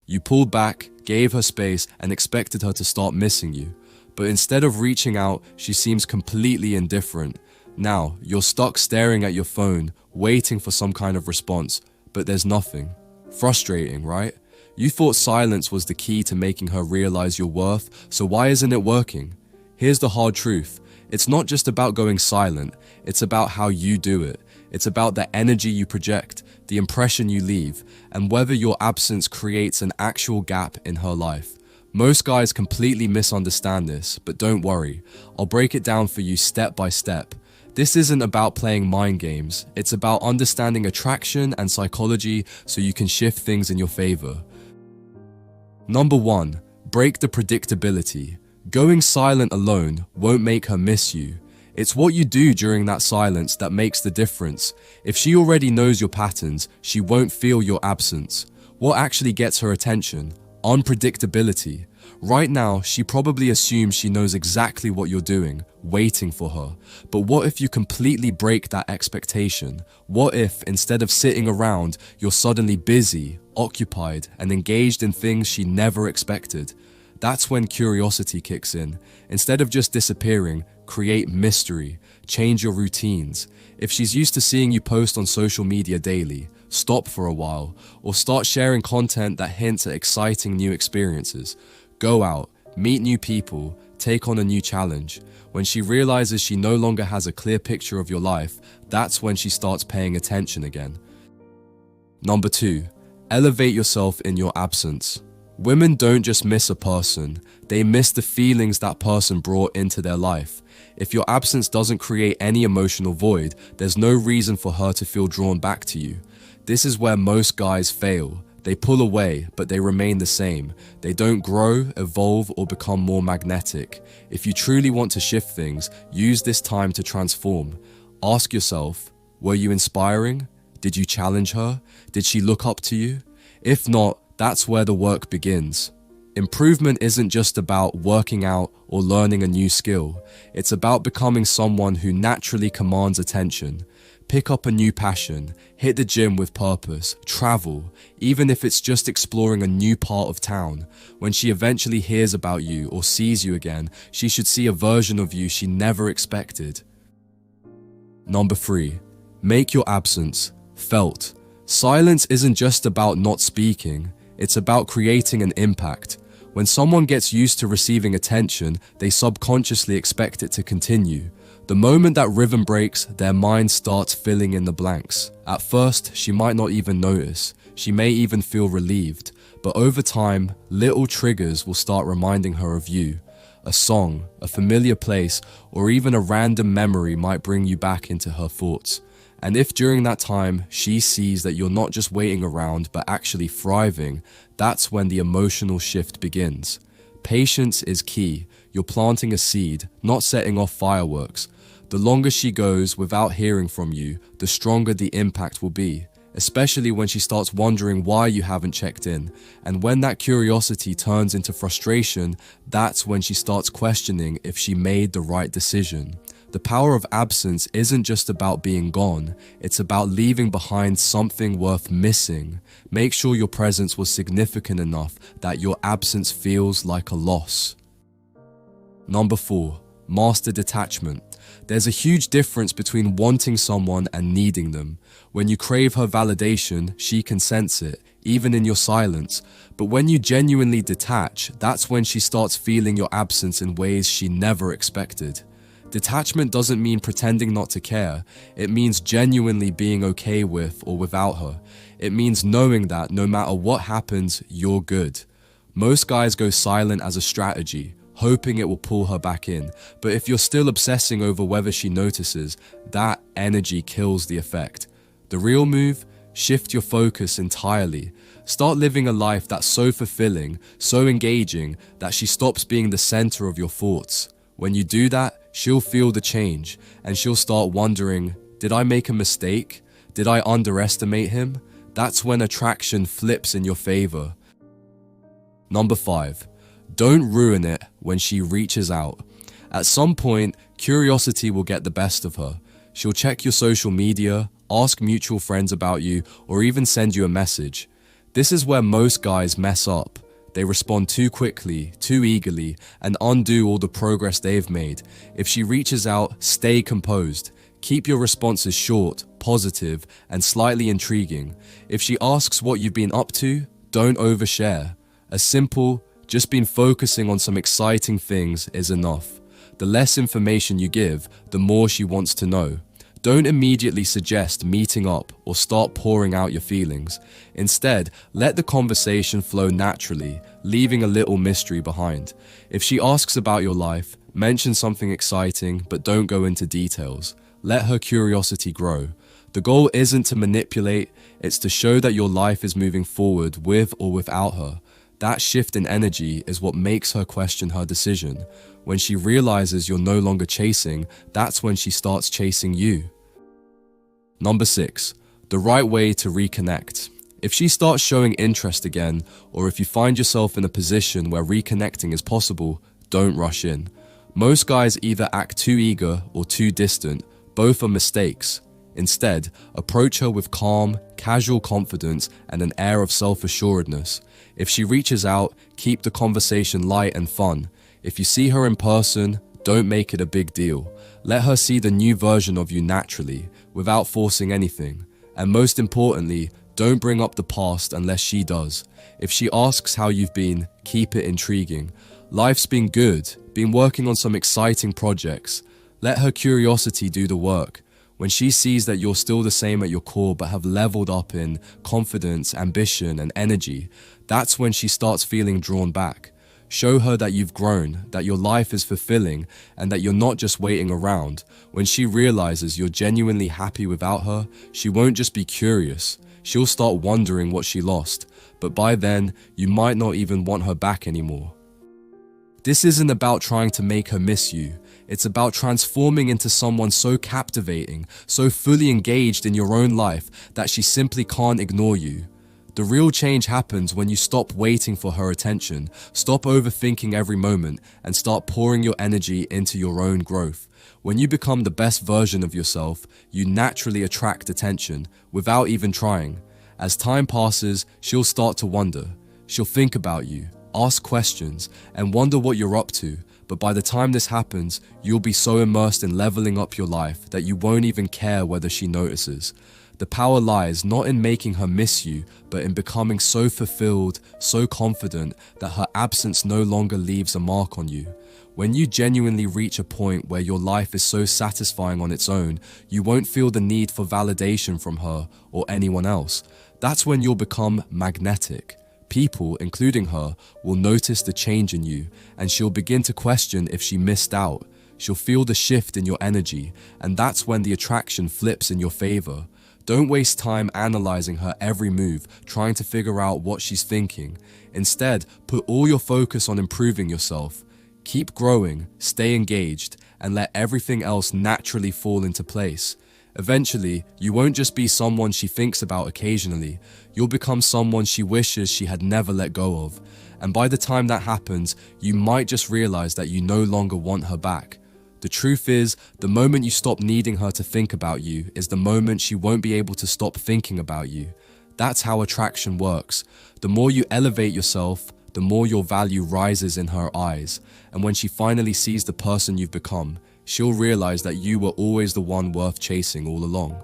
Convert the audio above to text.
You pulled back, gave her space, and expected her to start missing you. But instead of reaching out, she seems completely indifferent. Now, you're stuck staring at your phone, waiting for some kind of response, but there's nothing. Frustrating, right? You thought silence was the key to making her realize your worth, so why isn't it working? Here's the hard truth. It's not just about going silent, it's about how you do it. It's about the energy you project, the impression you leave, and whether your absence creates an actual gap in her life. Most guys completely misunderstand this, but don't worry. I'll break it down for you step by step. This isn't about playing mind games. It's about understanding attraction and psychology so you can shift things in your favor. Number 1, break the predictability. Going silent alone won't make her miss you. It's what you do during that silence that makes the difference. If she already knows your patterns, she won't feel your absence. What actually gets her attention? Unpredictability. Right now, she probably assumes she knows exactly what you're doing, waiting for her. But what if you completely break that expectation? What if, instead of sitting around, you're suddenly busy, occupied, and engaged in things she never expected? That's when curiosity kicks in. Instead of just disappearing, create mystery, change your routines. If she's used to seeing you post on social media daily, stop for a while, or start sharing content that hints at exciting new experiences. Go out, meet new people, take on a new challenge. When she realizes she no longer has a clear picture of your life, that's when she starts paying attention again. Number 2, elevate yourself in your absence. Women don't just miss a person, they miss the feelings that person brought into their life. If your absence doesn't create any emotional void, there's no reason for her to feel drawn back to you. This is where most guys fail. They pull away, but they remain the same. They don't grow, evolve, or become more magnetic. If you truly want to shift things, use this time to transform. Ask yourself, were you inspiring? Did you challenge her? Did she look up to you? If not, that's where the work begins. Improvement isn't just about working out or learning a new skill. It's about becoming someone who naturally commands attention. Pick up a new passion, hit the gym with purpose, travel, even if it's just exploring a new part of town. When she eventually hears about you or sees you again, she should see a version of you she never expected. Number 3, make your absence felt. Silence isn't just about not speaking, it's about creating an impact. When someone gets used to receiving attention, they subconsciously expect it to continue. The moment that rhythm breaks, their mind starts filling in the blanks. At first, she might not even notice. She may even feel relieved. But over time, little triggers will start reminding her of you. A song, a familiar place, or even a random memory might bring you back into her thoughts. And if during that time she sees that you're not just waiting around but actually thriving, that's when the emotional shift begins. Patience is key. You're planting a seed, not setting off fireworks. The longer she goes without hearing from you, the stronger the impact will be, especially when she starts wondering why you haven't checked in. And when that curiosity turns into frustration, that's when she starts questioning if she made the right decision. The power of absence isn't just about being gone, it's about leaving behind something worth missing. Make sure your presence was significant enough that your absence feels like a loss. Number 4, master detachment. There's a huge difference between wanting someone and needing them. When you crave her validation, she can sense it, even in your silence. But when you genuinely detach, that's when she starts feeling your absence in ways she never expected. Detachment doesn't mean pretending not to care. It means genuinely being okay with or without her. It means knowing that no matter what happens, you're good. Most guys go silent as a strategy, hoping it will pull her back in. But if you're still obsessing over whether she notices, that energy kills the effect. The real move? Shift your focus entirely. Start living a life that's so fulfilling, so engaging, that she stops being the center of your thoughts. When you do that, she'll feel the change, and she'll start wondering, did I make a mistake? Did I underestimate him? That's when attraction flips in your favor. Number 5, don't ruin it when she reaches out. At some point, curiosity will get the best of her. She'll check your social media, ask mutual friends about you, or even send you a message. This is where most guys mess up. They respond too quickly, too eagerly, and undo all the progress they've made. If she reaches out, stay composed. Keep your responses short, positive, and slightly intriguing. If she asks what you've been up to, don't overshare. A simple, just been focusing on some exciting things is enough. The less information you give, the more she wants to know. Don't immediately suggest meeting up or start pouring out your feelings. Instead, let the conversation flow naturally, leaving a little mystery behind. If she asks about your life, mention something exciting, but don't go into details. Let her curiosity grow. The goal isn't to manipulate, it's to show that your life is moving forward with or without her. That shift in energy is what makes her question her decision. When she realizes you're no longer chasing, that's when she starts chasing you. Number 6, the right way to reconnect. If she starts showing interest again, or if you find yourself in a position where reconnecting is possible, don't rush in. Most guys either act too eager or too distant. Both are mistakes. Instead, approach her with calm, casual confidence and an air of self-assuredness. If she reaches out, keep the conversation light and fun. If you see her in person, don't make it a big deal. Let her see the new version of you naturally, without forcing anything. And most importantly, don't bring up the past unless she does. If she asks how you've been, keep it intriguing. Life's been good, been working on some exciting projects. Let her curiosity do the work. When she sees that you're still the same at your core but have leveled up in confidence, ambition, and energy, that's when she starts feeling drawn back. Show her that you've grown, that your life is fulfilling, and that you're not just waiting around. When she realizes you're genuinely happy without her, she won't just be curious. She'll start wondering what she lost, but by then, you might not even want her back anymore. This isn't about trying to make her miss you. It's about transforming into someone so captivating, so fully engaged in your own life that she simply can't ignore you. The real change happens when you stop waiting for her attention, stop overthinking every moment, and start pouring your energy into your own growth. When you become the best version of yourself, you naturally attract attention without even trying. As time passes, she'll start to wonder. She'll think about you, ask questions, and wonder what you're up to. But by the time this happens, you'll be so immersed in leveling up your life that you won't even care whether she notices. The power lies not in making her miss you, but in becoming so fulfilled, so confident that her absence no longer leaves a mark on you. When you genuinely reach a point where your life is so satisfying on its own, you won't feel the need for validation from her or anyone else. That's when you'll become magnetic. People, including her, will notice the change in you, and she'll begin to question if she missed out. She'll feel the shift in your energy, and that's when the attraction flips in your favor. Don't waste time analyzing her every move, trying to figure out what she's thinking. Instead, put all your focus on improving yourself. Keep growing, stay engaged, and let everything else naturally fall into place. Eventually, you won't just be someone she thinks about occasionally, you'll become someone she wishes she had never let go of. And by the time that happens, you might just realize that you no longer want her back. The truth is, the moment you stop needing her to think about you is the moment she won't be able to stop thinking about you. That's how attraction works. The more you elevate yourself, the more your value rises in her eyes. And when she finally sees the person you've become, she'll realize that you were always the one worth chasing all along.